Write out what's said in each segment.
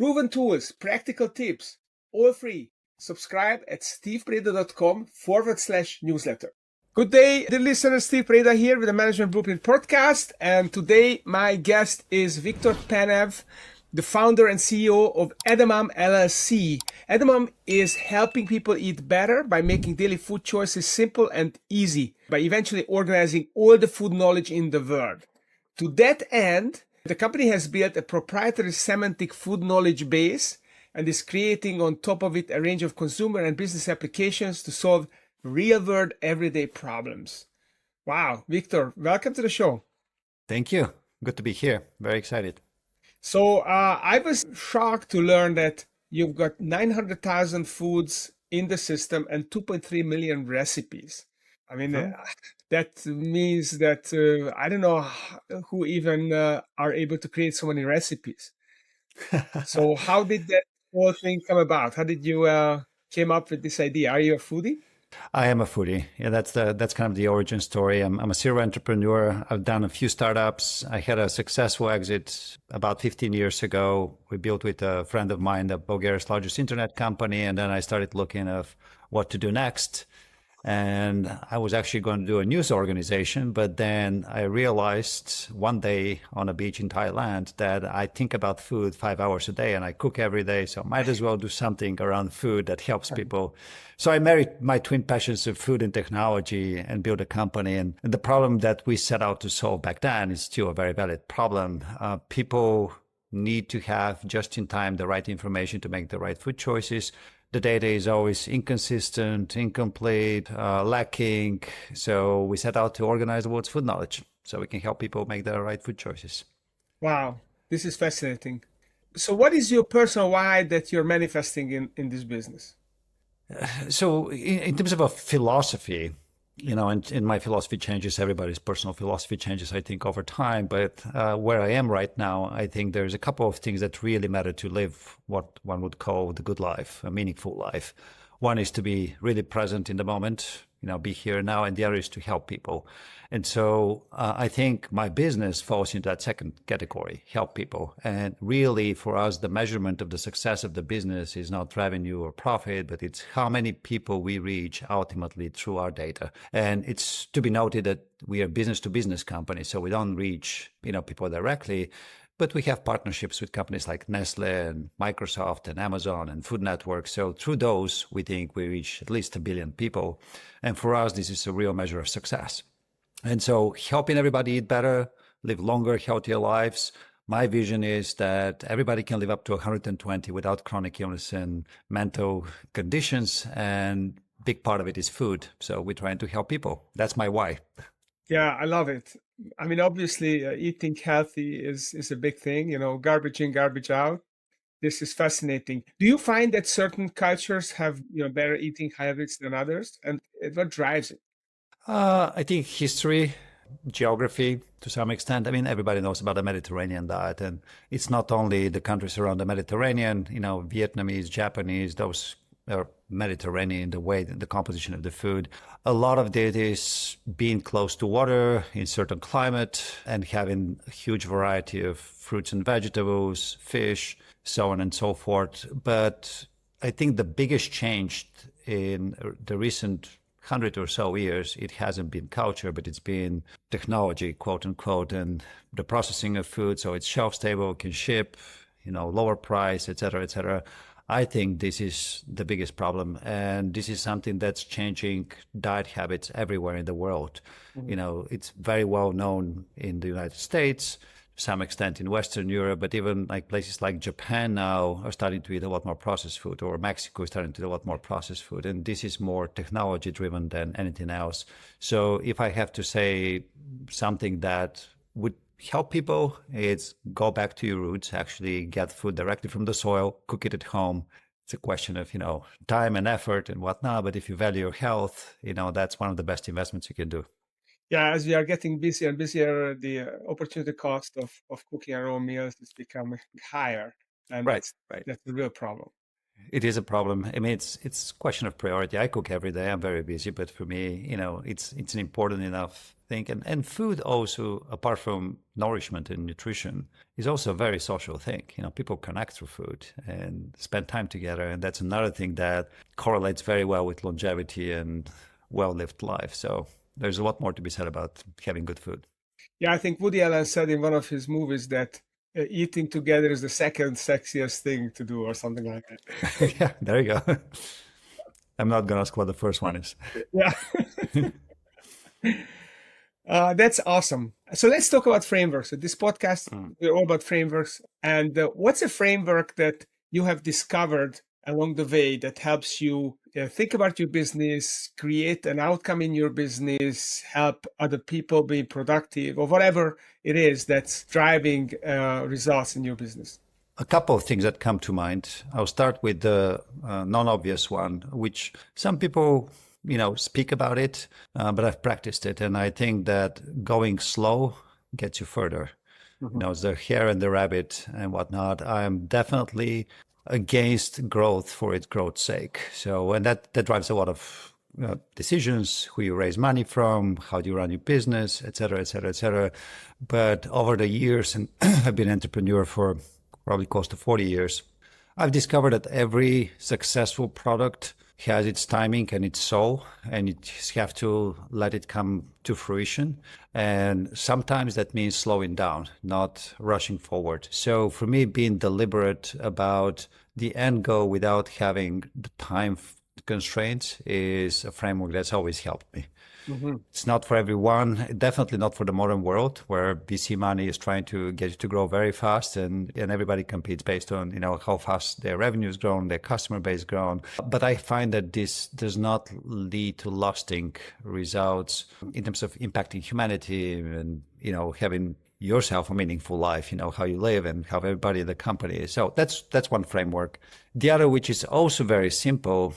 Proven tools, practical tips, all free. Subscribe at stevepreda.com/newsletter. Good day, dear listeners. Steve Preda here with the Management Blueprint podcast. And today my guest is Victor Penev, the founder and CEO of Edamam LLC. Edamam is helping people eat better by making daily food choices simple and easy, by eventually organizing all the food knowledge in the world. To that end, the company has built a proprietary semantic food knowledge base and is creating on top of it a range of consumer and business applications to solve real-world everyday problems. Wow, Victor, welcome to the show. Thank you. Good to be here. Very excited. So I was shocked to learn that you've got 900,000 foods in the system and 2.3 million recipes. I mean, that means that I don't know who even are able to create so many recipes. So how did that whole thing come about? How did you came up with this idea? Are you a foodie? I am a foodie. Yeah, that's kind of the origin story. I'm a serial entrepreneur. I've done a few startups. I had a successful exit about 15 years ago. We built with a friend of mine, the Bulgaria's largest internet company. And then I started looking at what to do next. And I was actually going to do a news organization, but then I realized one day on a beach in Thailand that I think about food 5 hours a day and I cook every day. So I might as well do something around food that helps people. So I married my twin passions of food and technology and built a company. And the problem that we set out to solve back then is still a very valid problem. People need to have just in time the right information to make the right food choices. The data is always inconsistent, incomplete, lacking. So we set out to organize the world's food knowledge so we can help people make the right food choices. Wow, this is fascinating. So what is your personal why that you're manifesting in this business? So in terms of a philosophy, and my philosophy changes, everybody's personal philosophy changes, I think, over time. But where I am right now, I think there's a couple of things that really matter to live what one would call the good life, a meaningful life. One is to be really present in the moment, be here now, and the other is to help people. And so I think my business falls into that second category, help people. And really for us, the measurement of the success of the business is not revenue or profit, but it's how many people we reach ultimately through our data. And it's to be noted that we are business to business company. So we don't reach, people directly, but we have partnerships with companies like Nestle and Microsoft and Amazon and Food Network. So through those, we think we reach at least 1 billion people. And for us, this is a real measure of success. And so helping everybody eat better, live longer, healthier lives. My vision is that everybody can live up to 120 without chronic illness and mental conditions. And big part of it is food. So we're trying to help people. That's my why. Yeah, I love it. I mean, obviously, eating healthy is a big thing, garbage in, garbage out. This is fascinating. Do you find that certain cultures have, better eating habits than others? And what drives it? I think history, geography to some extent. I mean, everybody knows about the Mediterranean diet, and it's not only the countries around the Mediterranean, Vietnamese, Japanese, those are Mediterranean, the way, the composition of the food. A lot of it is being close to water in certain climate and having a huge variety of fruits and vegetables, fish, so on and so forth. But I think the biggest change in the recent 100 or so years, it hasn't been culture, but it's been technology, quote unquote, and the processing of food. So it's shelf stable, can ship, lower price, et cetera, et cetera. I think this is the biggest problem. And this is something that's changing diet habits everywhere in the world. Mm-hmm. It's very well known in the United States, to some extent in Western Europe, but even like places like Japan now are starting to eat a lot more processed food, or Mexico is starting to eat a lot more processed food. And this is more technology driven than anything else. So if I have to say something that would help people, it's go back to your roots, actually get food directly from the soil, cook it at home. It's a question of, time and effort and whatnot. But if you value your health, that's one of the best investments you can do. Yeah, as we are getting busier and busier, the opportunity cost of cooking our own meals is becoming higher. And Right. that's the real problem. It is a problem. I mean, it's a question of priority. I cook every day. I'm very busy, but for me, it's an important enough thing. And food also, apart from nourishment and nutrition, is also a very social thing. People connect through food and spend time together, and that's another thing that correlates very well with longevity and well-lived life. So there's a lot more to be said about having good food. Yeah, I think Woody Allen said in one of his movies that eating together is the second sexiest thing to do, or something like that. Yeah, there you go. I'm not going to ask what the first one is. Yeah. That's awesome. So let's talk about frameworks. So this podcast is all about frameworks. And what's a framework that you have discovered along the way that helps you think about your business, create an outcome in your business, help other people be productive, or whatever it is that's driving results in your business? A couple of things that come to mind. I'll start with the non-obvious one, which some people speak about it, but I've practiced it. And I think that going slow gets you further. The hare and the rabbit and whatnot. I'm definitely against growth for its growth's sake. So, and that drives a lot of decisions, who you raise money from, how do you run your business, et cetera, et cetera, et cetera. But over the years, and I've been an entrepreneur for probably close to 40 years, I've discovered that every successful product has its timing and its soul, and you just have to let it come to fruition. And sometimes that means slowing down, not rushing forward. So for me, being deliberate about the end goal without having the time constraints is a framework that's always helped me. It's not for everyone, definitely not for the modern world where VC money is trying to get you to grow very fast, and everybody competes based on how fast their revenue is grown, their customer base grown. But I find that this does not lead to lasting results in terms of impacting humanity and having yourself a meaningful life, how you live and how everybody in the company is. So that's one framework. The other, which is also very simple,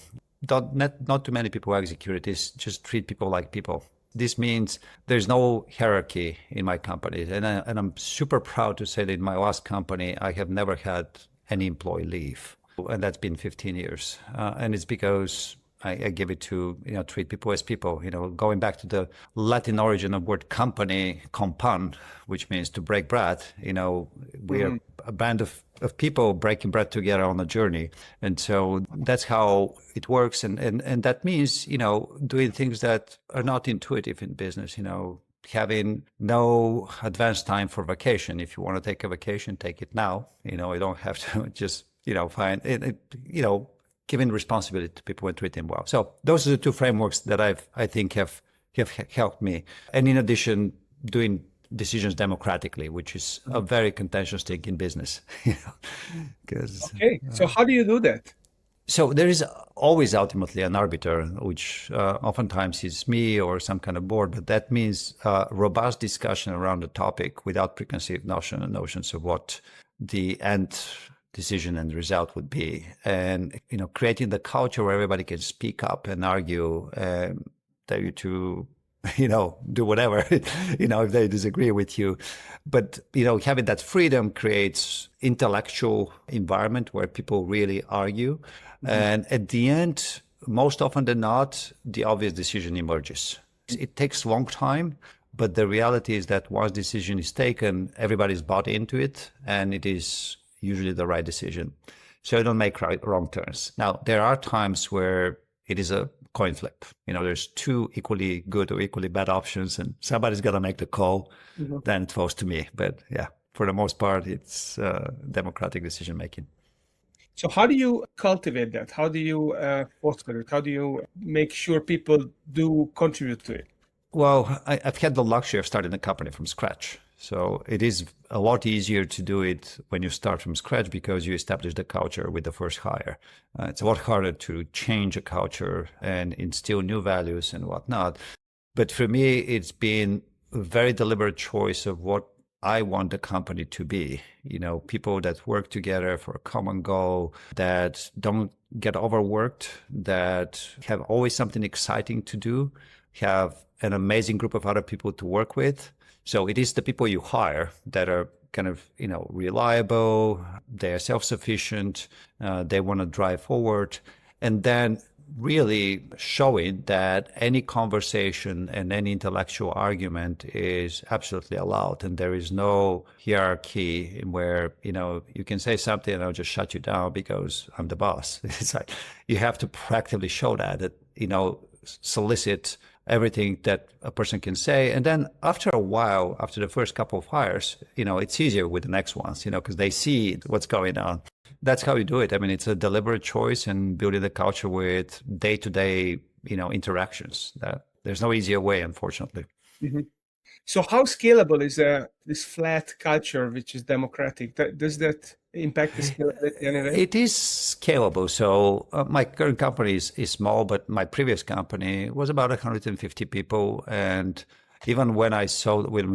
not too many people execute it, is just treat people like people. This means there's no hierarchy in my company. And I'm super proud to say that in my last company, I have never had any employee leave. And that's been 15 years. And it's because I give it to, treat people as people. Going back to the Latin origin of word company, compan, which means to break bread. We're a band of people breaking bread together on a journey. And so that's how it works. And that means, doing things that are not intuitive in business, having no advance time for vacation. If you want to take a vacation, take it now. You don't have to just, find it, giving responsibility to people and treat them well. So those are the two frameworks that I think have helped me. And in addition, doing decisions democratically, which is a very contentious thing in business. Okay, so how do you do that? So there is always ultimately an arbiter, which oftentimes is me or some kind of board, but that means robust discussion around the topic without preconceived notions of what the end decision and result would be, and creating the culture where everybody can speak up and argue, tell you to do whatever if they disagree with you. But having that freedom creates intellectual environment where people really argue, and at the end, most often than not, the obvious decision emerges. It takes a long time, but the reality is that once decision is taken, everybody's bought into it, and it is usually the right decision. So you don't make wrong turns. Now, there are times where it is a coin flip. There's two equally good or equally bad options, and somebody's got to make the call. Then it falls to me. But yeah, for the most part, it's democratic decision making. So how do you cultivate that? How do you foster it? How do you make sure people do contribute to it? Well, I've had the luxury of starting a company from scratch. So it is a lot easier to do it when you start from scratch because you establish the culture with the first hire. It's a lot harder to change a culture and instill new values and whatnot. But for me, it's been a very deliberate choice of what I want the company to be. People that work together for a common goal, that don't get overworked, that have always something exciting to do, have an amazing group of other people to work with. So it is the people you hire that are kind of, reliable, they're self-sufficient, they want to drive forward. And then really showing that any conversation and any intellectual argument is absolutely allowed. And there is no hierarchy where, you can say something and I'll just shut you down because I'm the boss. It's like you have to practically show that, solicit everything that a person can say. And then after a while, after the first couple of hires, it's easier with the next ones, because they see what's going on. That's how you do it. I mean, it's a deliberate choice and building the culture with day-to-day, interactions. There's no easier way, unfortunately. Mm-hmm. So how scalable is this flat culture, which is democratic? Does that impact the scalability in any way? It is scalable. So my current company is small, but my previous company was about 150 people. And even when we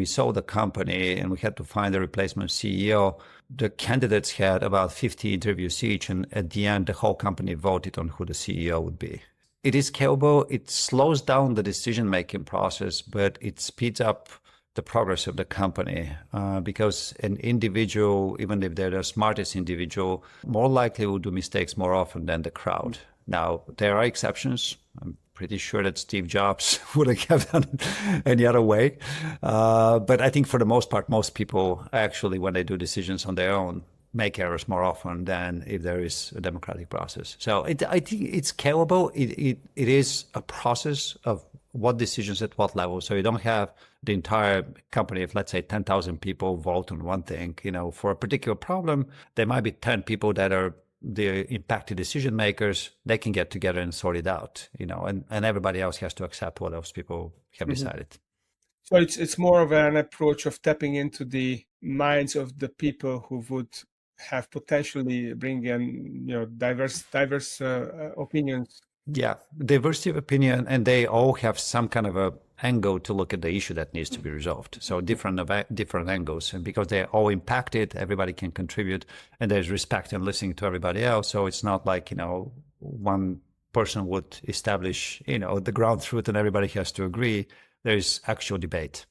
sold the company and we had to find a replacement CEO, the candidates had about 50 interviews each. And at the end, the whole company voted on who the CEO would be. It is scalable. It slows down the decision-making process, but it speeds up the progress of the company because an individual, even if they're the smartest individual, more likely will do mistakes more often than the crowd. Now, there are exceptions. I'm pretty sure that Steve Jobs wouldn't have done it any other way. But I think for the most part, most people actually, when they do decisions on their own, make errors more often than if there is a democratic process. So I think it's scalable. It is a process of what decisions at what level. So you don't have the entire company of, let's say, 10,000 people vote on one thing. For a particular problem, there might be 10 people that are the impacted decision makers. They can get together and sort it out, and everybody else has to accept what those people have decided. So it's more of an approach of tapping into the minds of the people who would have potentially bring in, diverse opinions. Yeah, diversity of opinion, and they all have some kind of a angle to look at the issue that needs to be resolved. So different angles, and because they're all impacted, everybody can contribute, and there's respect and listening to everybody else. So it's not like one person would establish the ground truth and everybody has to agree. There's actual debate.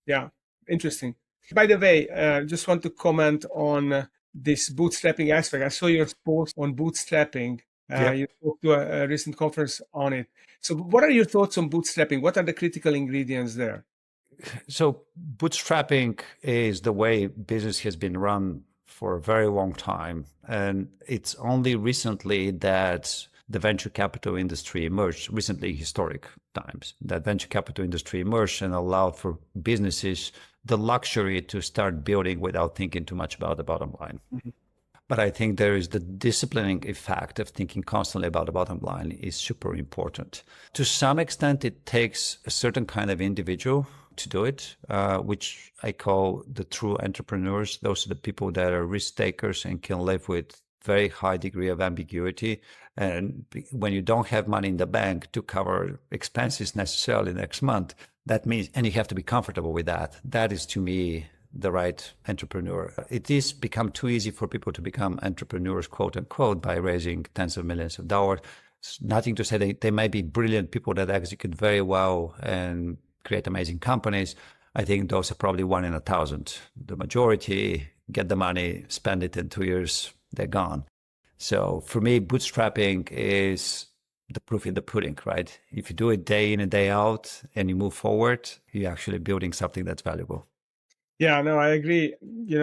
Yeah, interesting. By the way, just want to comment on this bootstrapping aspect. I saw your post on bootstrapping. You spoke to a recent conference on it. So what are your thoughts on bootstrapping? What are the critical ingredients there? So bootstrapping is the way business has been run for a very long time. And it's only recently that the venture capital industry emerged, recently historic times, that venture capital industry emerged and allowed for businesses the luxury to start building without thinking too much about the bottom line. Mm-hmm. But I think there is the disciplining effect of thinking constantly about the bottom line is super important. To some extent, it takes a certain kind of individual to do it, which I call the true entrepreneurs. Those are the people that are risk takers and can live with very high degree of ambiguity. And when you don't have money in the bank to cover expenses necessarily next month, that means, and you have to be comfortable with that. That is, to me, the right entrepreneur. It is become too easy for people to become entrepreneurs, quote unquote, by raising tens of millions of dollars. It's nothing to say they may be brilliant people that execute very well and create amazing companies. I think those are probably 1 in 1,000. The majority get the money, spend it in 2 years, they're gone. So for me, bootstrapping is the proof in the pudding, right? If you do it day in and day out and you move forward, you're actually building something that's valuable. Yeah, no, I agree.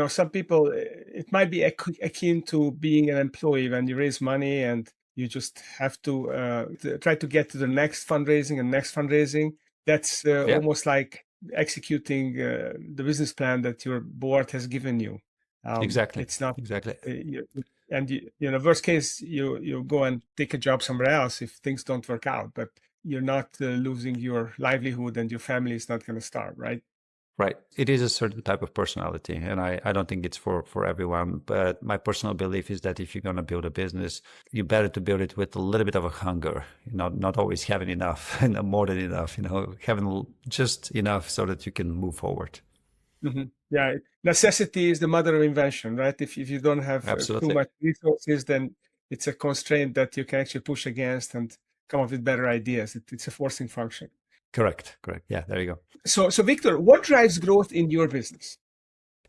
Some people, it might be akin to being an employee when you raise money and you just have to try to get to the next fundraising and next fundraising. That's almost like executing the business plan that your board has given you. Exactly. It's not exactly. Worst case, you go and take a job somewhere else if things don't work out, but you're not losing your livelihood and your family is not going to starve, right? Right. It is a certain type of personality, and I don't think it's for everyone. But my personal belief is that if you're going to build a business, you better to build it with a little bit of a hunger, not always having enough and more than enough, having just enough so that you can move forward. Mm-hmm. Yeah. Necessity is the mother of invention, right? If you don't have too much resources, then it's a constraint that you can actually push against and come up with better ideas. It's a forcing function. Correct. Yeah, there you go. So Victor, what drives growth in your business?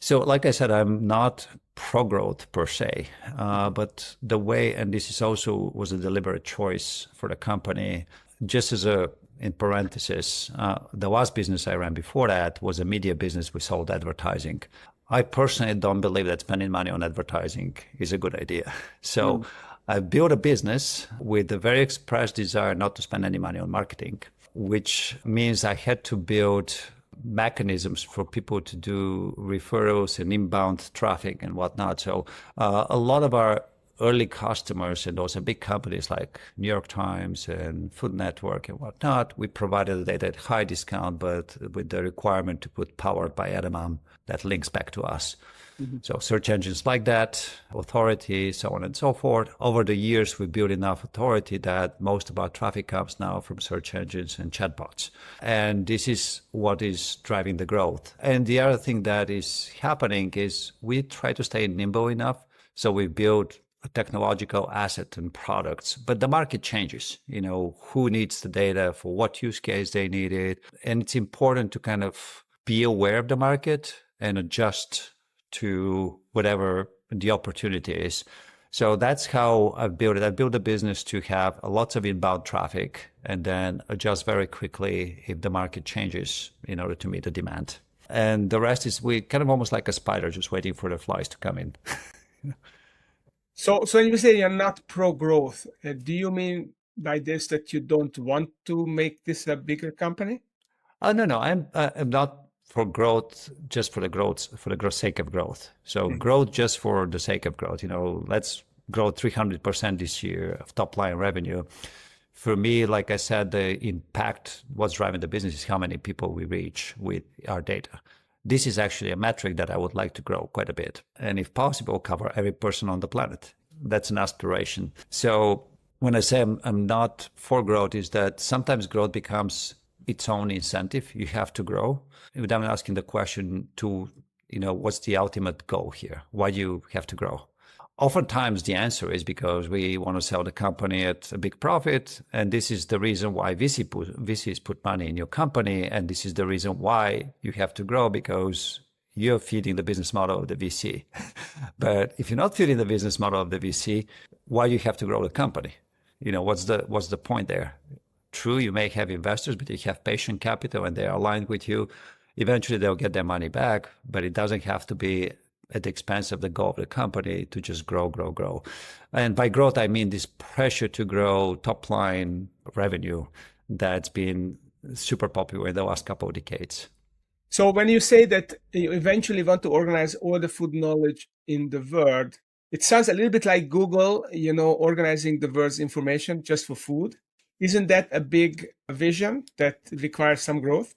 So, like I said, I'm not pro-growth per se, but the way, and this is also was a deliberate choice for the company, just as a in parenthesis, the last business I ran before that was a media business. We sold advertising. I personally don't believe that spending money on advertising is a good idea. So I built a business with a very expressed desire not to spend any money on marketing, which means I had to build mechanisms for people to do referrals and inbound traffic and whatnot. So a lot of our early customers and those are big companies like New York Times and Food Network and whatnot, we provided the data at high discount, but with the requirement to put powered by Edamam that links back to us. So search engines like that, authority, so on and so forth. Over the years, we built enough authority that most of our traffic comes now from search engines and chatbots. And this is what is driving the growth. And the other thing that is happening is we try to stay nimble enough. So we build a technological asset and products, but the market changes. You know, who needs the data for what use case they need it. And it's important to kind of be aware of the market and adjust to whatever the opportunity is. So that's how I've built it. I built a business to have lots of inbound traffic and then adjust very quickly if the market changes in order to meet the demand. And the rest is we kind of almost like a spider just waiting for the flies to come in. So when you say you're not pro-growth, do you mean by this that you don't want to make this a bigger company? No, I'm not for growth just for the sake of growth. So growth just for the sake of growth. You know, let's grow 300% this year of top line revenue. For me, like I said, the impact, what's driving the business is how many people we reach with our data. This is actually a metric that I would like to grow quite a bit. And if possible, cover every person on the planet. That's an aspiration. So when I say I'm not for growth, is that sometimes growth becomes its own incentive. You have to grow. Without asking the question to, you know, what's the ultimate goal here? Why do you have to grow? Oftentimes the answer is because we want to sell the company at a big profit. And this is the reason why VCs put money in your company. And this is the reason why you have to grow, because you're feeding the business model of the VC. But if you're not feeding the business model of the VC, why do you have to grow the company? You know, what's the point there? True, you may have investors, but you have patient capital and they are aligned with you. Eventually they'll get their money back, but it doesn't have to be at the expense of the goal of the company to just grow. And by growth, I mean this pressure to grow top line revenue that's been super popular in the last couple of decades. So when you say that you eventually want to organize all the food knowledge in the world, it sounds a little bit like Google, you know, organizing the world's information just for food. Isn't that a big vision that requires some growth?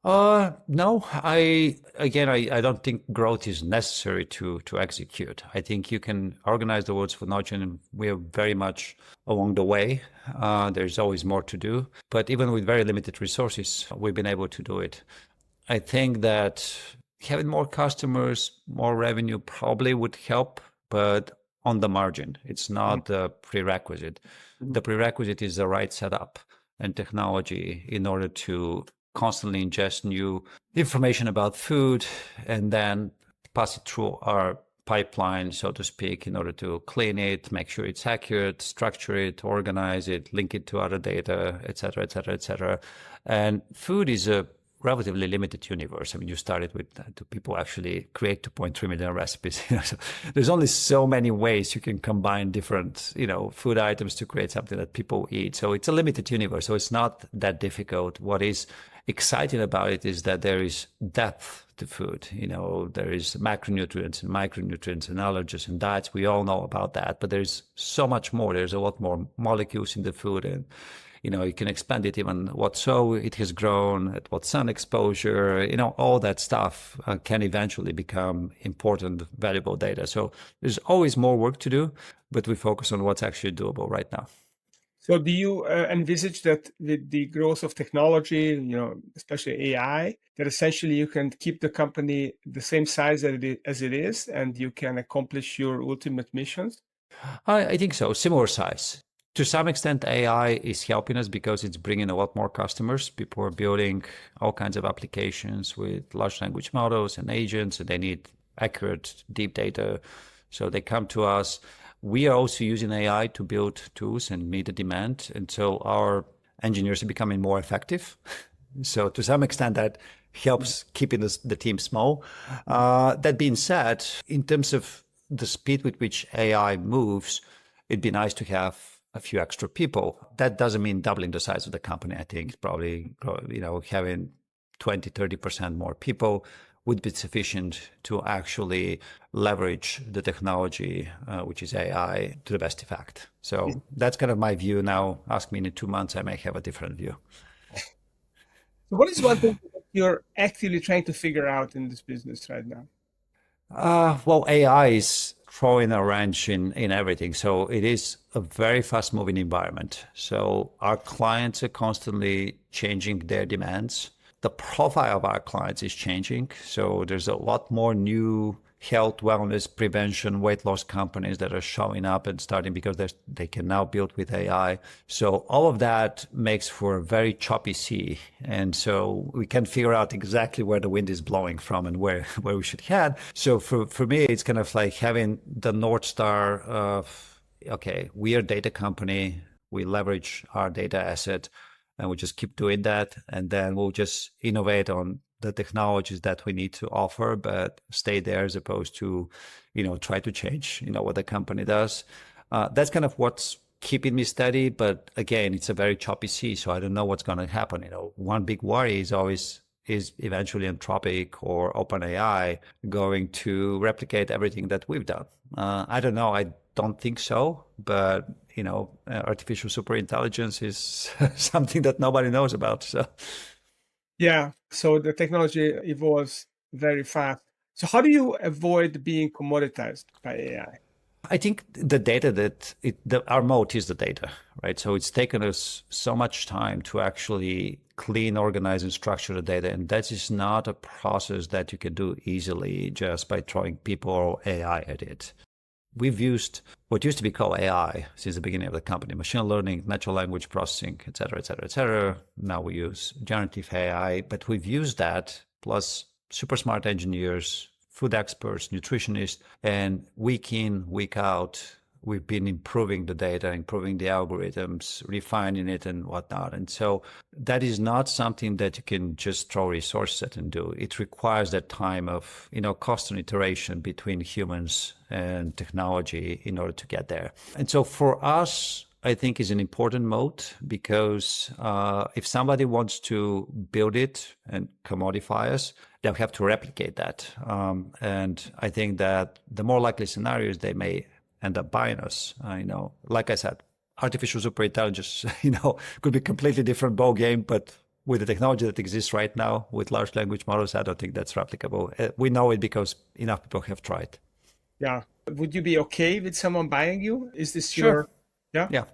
No, I don't think growth is necessary to execute. I think you can organize the world's food knowledge, and we're very much along the way. There's always more to do, but even with very limited resources, we've been able to do it. I think that having more customers, more revenue probably would help, but on the margin. It's not the prerequisite. The prerequisite is the right setup and technology in order to constantly ingest new information about food and then pass it through our pipeline, so to speak, in order to clean it, make sure it's accurate, structure it, organize it, link it to other data, et cetera, et cetera, et cetera. And food is a relatively limited universe. I mean, you started with do people actually create 2.3 million recipes? So there's only so many ways you can combine different, food items to create something that people eat. So it's a limited universe. So it's not that difficult. What is exciting about it is that there is depth to food. There is macronutrients and micronutrients and allergens and diets. We all know about that, but there's so much more. There's a lot more molecules in the food, and you can expand it even what soil it has grown, at what sun exposure, all that stuff can eventually become important, valuable data. So there's always more work to do, but we focus on what's actually doable right now. So do you envisage that with the growth of technology, especially AI, that essentially you can keep the company the same size as it is, and you can accomplish your ultimate missions? I think so. Similar size. To some extent, AI is helping us because it's bringing a lot more customers. People are building all kinds of applications with large language models and agents, and they need accurate, deep data. So they come to us. We are also using AI to build tools and meet the demand. And so our engineers are becoming more effective. So to some extent, that helps keeping the team small. That being said, in terms of the speed with which AI moves, it'd be nice to have a few extra people. That doesn't mean doubling the size of the company. I think probably, having 20, 30% more people would be sufficient to actually leverage the technology, which is AI, to the best effect. So that's kind of my view now. Ask me in 2 months, I may have a different view. So what is one thing that you're actively trying to figure out in this business right now? Well, AI is throwing a wrench in everything. So it is a very fast moving environment. So our clients are constantly changing their demands. The profile of our clients is changing. So there's a lot more new health, wellness, prevention, weight loss companies that are showing up and starting because they can now build with AI. So all of that makes for a very choppy sea. And so we can figure out exactly where the wind is blowing from and where we should head. So for me, it's kind of like having the North Star of, okay, we are a data company. We leverage our data asset and we just keep doing that. And then we'll just innovate on the technologies that we need to offer, but stay there as opposed to, try to change, what the company does. That's kind of what's keeping me steady. But again, it's a very choppy sea, so I don't know what's going to happen. One big worry is eventually Anthropic or OpenAI going to replicate everything that we've done. I don't know. I don't think so, but artificial superintelligence is something that nobody knows about. So. Yeah, so the technology evolves very fast. So how do you avoid being commoditized by AI? I think the data our moat is the data, right? So it's taken us so much time to actually clean, organize, and structure the data. And that is not a process that you can do easily just by throwing people or AI at it. We've used what used to be called AI since the beginning of the company, machine learning, natural language processing, et cetera, et cetera, et cetera. Now we use generative AI, but we've used that plus super smart engineers, food experts, nutritionists, and week in, week out, we've been improving the data, improving the algorithms, refining it and whatnot. And so that is not something that you can just throw resources at and do. It requires that time of, constant iteration between humans and technology in order to get there. And so for us, I think is an important moat because if somebody wants to build it and commodify us, they'll have to replicate that. And I think that the more likely scenario is they may end up buying us. Like I said, artificial superintelligence, could be a completely different ball game, but with the technology that exists right now with large language models, I don't think that's replicable. We know it because enough people have tried. Yeah. Would you be okay with someone buying you? Is this Sure. yeah? Yeah.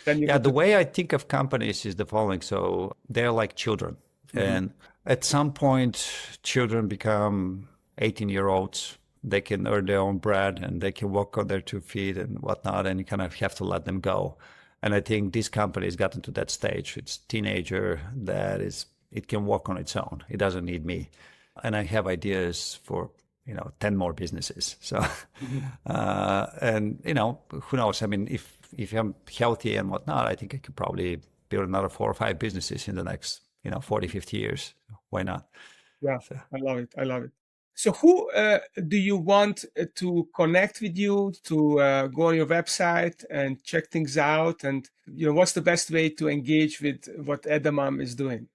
Then Yeah, the way I think of companies is the following. So they're like children. And at some point, children become 18-year-olds. They can earn their own bread and they can walk on their 2 feet and whatnot, and you kind of have to let them go. And I think this company has gotten to that stage. It's a teenager it can walk on its own. It doesn't need me. And I have ideas for 10 more businesses. So, and who knows? I mean, if I'm healthy and whatnot, I think I could probably build another 4 or 5 businesses in the next 40, 50 years. Why not? Yeah, so. I love it. I love it. So who do you want to connect with you, to go on your website and check things out? And, what's the best way to engage with what Edamam is doing?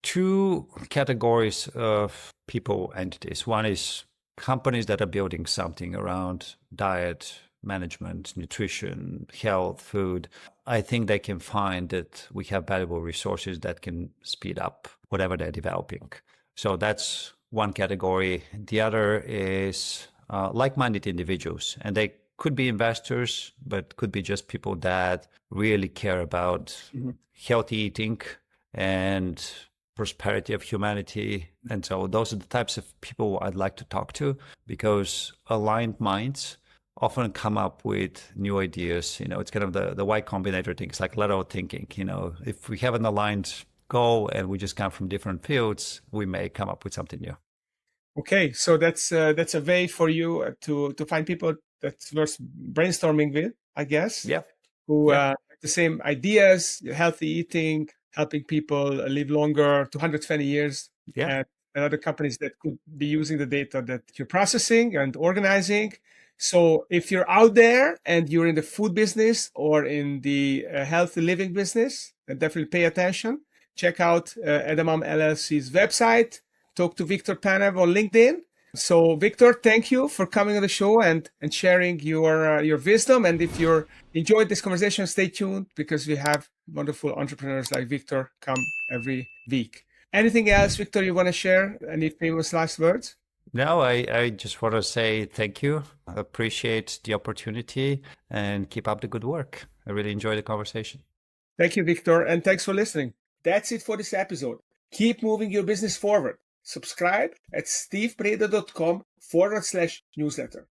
2 categories of people, entities. One is companies that are building something around diet, management, nutrition, health, food. I think they can find that we have valuable resources that can speed up whatever they're developing. So that's one category. The other is like-minded individuals, and they could be investors, but could be just people that really care about healthy eating and prosperity of humanity. And so those are the types of people I'd like to talk to, because aligned minds often come up with new ideas. It's kind of the Y Combinator thing. It's like lateral thinking. If we have an aligned goal and we just come from different fields, we may come up with something new. Okay, so that's a way for you to find people that's worth brainstorming with, I guess. Yeah. Who have the same ideas, healthy eating, helping people live longer to 120 years, Yeah. and other companies that could be using the data that you're processing and organizing. So if you're out there and you're in the food business or in the healthy living business, then definitely pay attention. Check out Edamam LLC's website. Talk to Victor Penev on LinkedIn. So, Victor, thank you for coming on the show and sharing your wisdom. And if you enjoyed this conversation, stay tuned because we have wonderful entrepreneurs like Victor come every week. Anything else, Victor, you want to share? Any famous last words? No, I just want to say thank you. I appreciate the opportunity and keep up the good work. I really enjoyed the conversation. Thank you, Victor, and thanks for listening. That's it for this episode. Keep moving your business forward. Subscribe at stevepreda.com/newsletter.